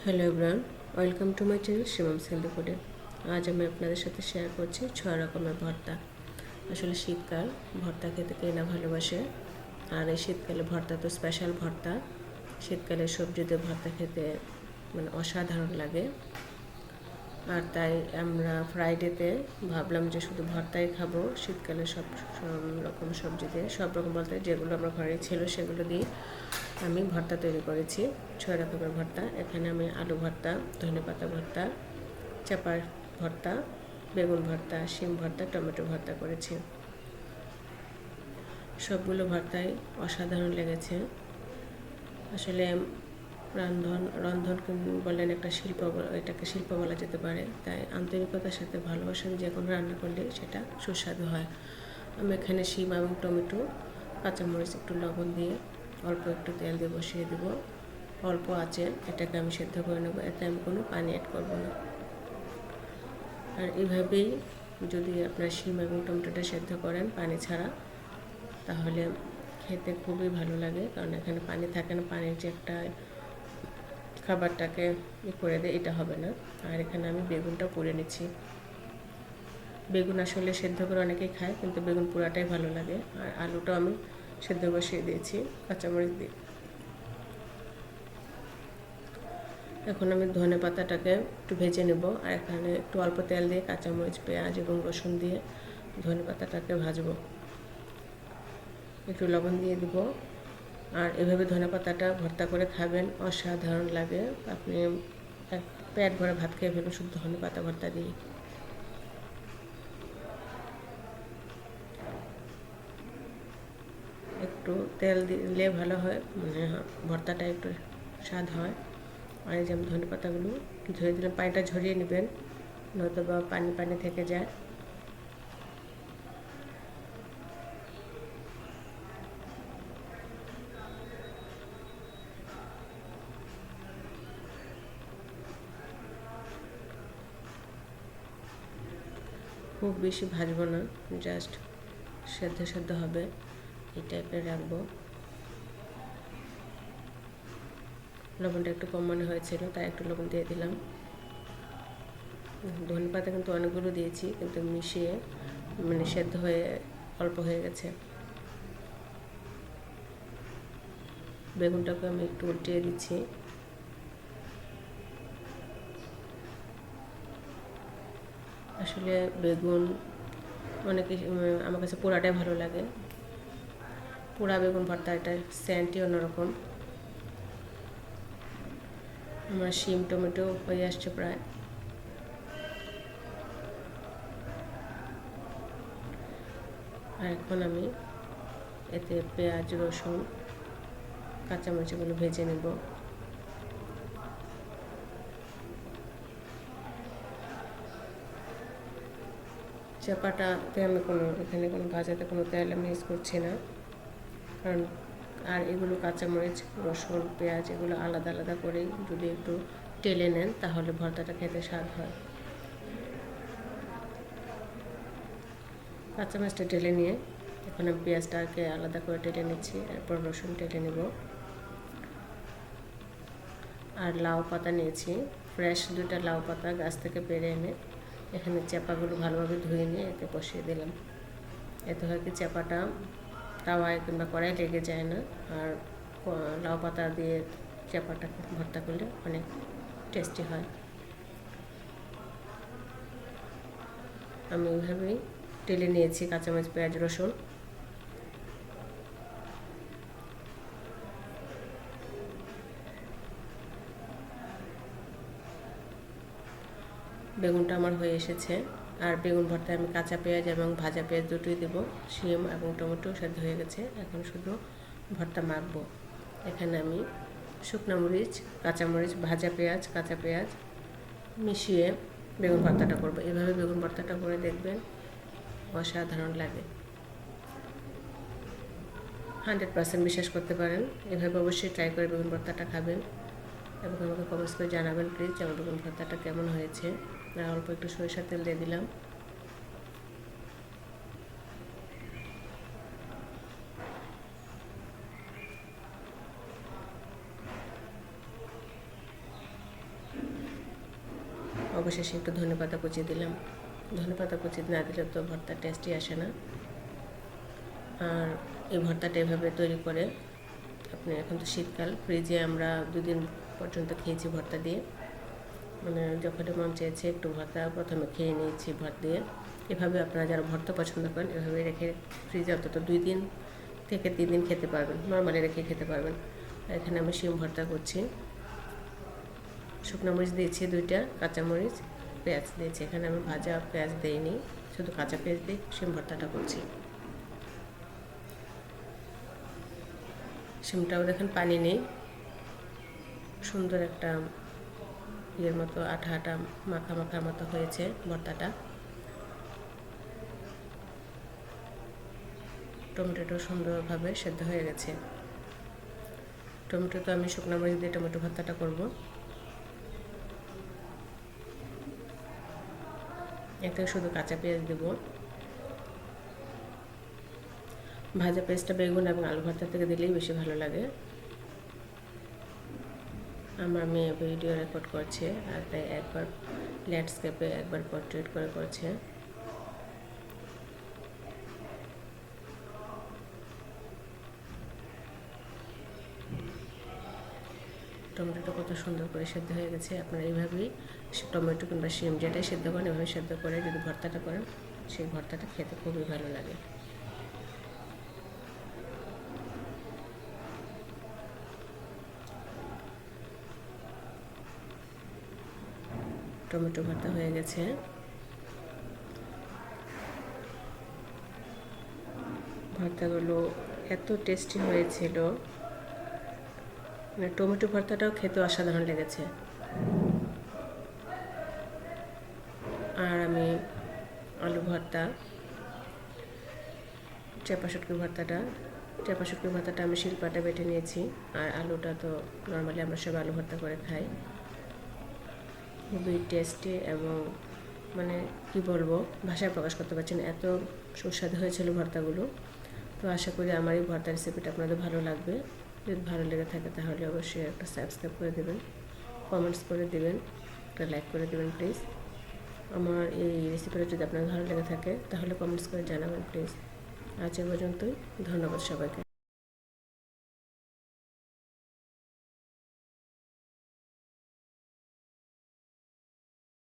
Hello everyone, welcome to my channel Shimam's healthy ফুডে। আজ আমি আপনাদের সাথে শেয়ার করছি 6 রকমের ভর্তা। আসলে শীতকাল, ভর্তা খেতে কে না ভালোবাসে। আর এই শীতকালে ভর্তা তো স্পেশাল ভর্তা। শীতকালে সবজি দিয়ে ভর্তা খেতে অসাধারণ লাগে। আর তাই আমরা ফ্রাইডেতে ভাবলাম যে শুধু ভর্তাই খাবো। শীতকালে সব রকম সবজি দিয়ে, সব রকম বলতে যেগুলো আমার ঘরে ছিল সেগুলো দিয়ে আমি ভর্তা তৈরি করেছি। 6 রকমের ভর্তা। এখানে আমি আলু ভর্তা, ধনেপাতা ভর্তা, চাপার ভর্তা, বেগুন ভর্তা, শিম ভর্তা, টমেটো ভর্তা করেছি। সবগুলো ভর্তাই অসাধারণ লেগেছে। আসলে রন্ধন বলেন একটা শিল্প, এটাকে শিল্প বলা যেতে পারে। তাই আন্তরিকতার সাথে ভালোবাসা যে কোনো রান্না করলে সেটা সুস্বাদু হয়। আমি এখানে শিম এবং টমেটো, কাঁচামরিচ, একটু লবণ দিয়ে অল্প একটু তেল দিয়ে বসিয়ে দেব। অল্প আঁচে এটাকে আমি সেদ্ধ করে নেব। এতে আমি কোনো পানি অ্যাড করব না। আর এইভাবেই যদি আপনার শিম এবং টমেটোটা সেদ্ধ করেন পানি ছাড়া, তাহলে খেতে খুবই ভালো লাগে। কারণ এখানে পানি থাকে না, পানির যে একটা খাবারটাকে করে দেয়, এটা হবে না। আর এখানে আমি বেগুনটা পুড়ে নিচ্ছি। বেগুন আসলে সেদ্ধ করে অনেকেই খায়, কিন্তু বেগুন পোড়াটাই ভালো লাগে। আর আলুটাও আমি সেদ্ধ বসিয়ে দিয়েছি কাঁচামরিচ দিয়ে। এখন আমি ধনে পাতাটাকে একটু ভেজে নেব। আর এখানে একটু অল্প তেল দিয়ে কাঁচামরিচ, পেঁয়াজ এবং রসুন দিয়ে ধনে পাতাটাকে ভাজবো। একটু লবণ দিয়ে দিব। আর এভাবে ধনে পাতাটা ভর্তা করে খাবেন, অসাধারণ লাগে। আপনি এক পেট ভরে ভাত খেয়ে ফেলবেন শুধু ধনে পাতা ভর্তা দিয়ে। একটু তেল দিলে ভালো হয়, ভর্তাটা একটু স্বাদ হয়। আর এই যে আমি ধনে পাতাগুলো ধুয়ে দিলাম, পানিটা ঝরিয়ে নেবেন, নয়তো বা পানি পানি থেকে যায়। খুব বেশি ভাজবো না, জাস্ট সেদ্ধ সেদ্ধ হবে এই টাইপের রাখবো। লবণটা একটু কম মনে হয়েছিল, তাই একটু লবণ দিয়ে দিলাম। ধনে পাতা কিন্তু অনেকগুলো দিয়েছি, কিন্তু মিশিয়ে সেদ্ধ হয়ে অল্প হয়ে গেছে। বেগুনটাকে আমি একটু উল্টিয়ে দিচ্ছি। আসলে বেগুন অনেকে, আমার কাছে পোড়াটাই ভালো লাগে। পোড়া বেগুন ভর্তা, এটা সেন্টই অন্যরকম। আমার শিম টমেটো হয়ে আসছে প্রায়। আর এখন আমি এতে পেঁয়াজ, রসুন, কাঁচামরিচগুলো ভেজে নেব। চাপাটাতে আমি এখানে কোনো ভাজাতে কোনো তেল আমি ইউজ করছি না। কারণ আর এগুলো কাঁচামরিচ, রসুন, পেঁয়াজ এগুলো আলাদা আলাদা করেই যদি একটু টেলে নেন, তাহলে ভর্তাটা খেতে স্বাদ হয়। কাঁচামরিচটা টেলে নিয়ে এখন আমি পেঁয়াজটাকে আলাদা করে টেলে নিচ্ছি। এরপর রসুন টেলে নেব। আর লাউ পাতা নিয়েছি, ফ্রেশ 2টা লাউ পাতা গাছ থেকে পেড়ে এনে এখানে চাপাগুলো ভালোভাবে ধুয়ে নিয়ে এতে বসিয়ে দিলাম। এতে হয় কি, চাপাটা তাওয়ায় কিংবা কড়াই লেগে যায় না। আর লাউ পাতা দিয়ে চাপাটা ভর্তা করলে অনেক টেস্টি হয়। আমি ওইভাবেই টেলে নিয়েছি কাঁচামরিচ, পেঁয়াজ, রসুন। বেগুনটা আমার হয়ে এসেছে। আর বেগুন ভর্তায় আমি কাঁচা পেঁয়াজ এবং ভাজা পেঁয়াজ দুটোই দেবো। শিম এবং টমেটো সেদ্ধ হয়ে গেছে, এখন শুধু ভর্তা মাখবো। এখানে আমি শুকনো মরিচ, কাঁচামরিচ, ভাজা পেঁয়াজ, কাঁচা পেঁয়াজ মিশিয়ে বেগুন ভর্তাটা করবো। এভাবে বেগুন ভর্তাটা করে দেখবেন, অসাধারণ লাগে। 100% বিশ্বাস করতে পারেন। এভাবে অবশ্যই ট্রাই করে বেগুন ভর্তাটা খাবেন এবং আমাকে কমেন্টস করে জানাবেন প্লিজ আমার বেগুন ভর্তাটা কেমন হয়েছে। আর অল্প একটু সরিষার তেল দিয়ে দিলাম। অবশেষে একটু ধনেপাতা কুচি দিলাম। ধনেপাতা কুচি না দিলে তো ভর্তার টেস্টই আসে না। আর এই ভর্তাটা এভাবে তৈরি করে আপনি, এখন তো শীতকাল, ফ্রিজে আমরা 2 দিন পর্যন্ত খেয়েছি ভর্তা দিয়ে। মানে যখন মন চেয়েছে একটু ভর্তা প্রথমে খেয়ে নিয়েছি ভাত দিয়ে। এভাবে আপনারা যারা ভর্তা পছন্দ করেন এভাবে রেখে ফ্রিজে অন্তত 2 দিন থেকে 3 দিন খেতে পারবেন, নর্মালি রেখে খেতে পারবেন। এখানে আমি শিম ভর্তা করছি। শুকনো মরিচ দিয়েছি 2টা, কাঁচামরিচ, পেঁয়াজ দিয়েছি। এখানে আমি ভাজা পেঁয়াজ দিইনি, শুধু কাঁচা পেঁয়াজ দিয়ে শিম ভর্তাটা করছি। শিমটাও দেখেন পানি নেই, সুন্দর একটা ইয়ের মতো আঠা আঠা মাখা মাখার মতো হয়েছে ভর্তাটা। টমেটোটাও সুন্দরভাবে সেদ্ধ হয়ে গেছে। টমেটো তো আমি শুকনো মরিচ দিয়ে টমেটো ভর্তাটা করব। এতে শুধু কাঁচা পেঁয়াজ দেব। ভাজা পেঁয়াজটা বেগুন এবং আলু ভর্তা থেকে দিলেই বেশি ভালো লাগে। আমার মেয়ে ভিডিও রেকর্ড করছে, আর তাই একবার ল্যান্ডস্কেপে একবার পোর্ট্রেট করে করছে। টমেটোটা কত সুন্দর করে সেদ্ধ হয়ে গেছে। আপনারা এইভাবেই টমেটো কিংবা শিম যেটাই সেদ্ধ করেন এভাবে সেদ্ধ করে যদি ভর্তাটা করেন, সেই ভর্তাটা খেতে খুবই ভালো লাগে। টমেটো ভর্তা হয়ে গেছে। ভর্তাগুলো এত টেস্টি হয়েছিল, মানে টমেটো ভর্তাটাও খেতে অসাধারণ লেগেছে। আর আমি আলু ভর্তা, চেপা শুটকি ভর্তাটা আমি শিলপাটা বেটে নিয়েছি। আর আলুটা তো নর্মালি আমরা সব আলু ভর্তা করে খাই। খুবই টেস্টি এবং মানে কি বলবো, ভাষায় প্রকাশ করতে পারছি না, এত সুস্বাদু হয়েছিল ভর্তাগুলো। তো আশা করি আমার এই ভর্তা রেসিপিটা আপনাদের ভালো লাগবে। যদি ভালো লেগে থাকে তাহলে অবশ্যই একটা সাবস্ক্রাইব করে দেবেন, কমেন্টস করে দেবেন, একটা লাইক করে দেবেন প্লিজ। আমার এই রেসিপিটা যদি আপনার ভালো লেগে থাকে তাহলে কমেন্টস করে জানাবেন প্লিজ। আজ এ পর্যন্তই, ধন্যবাদ সবাইকে।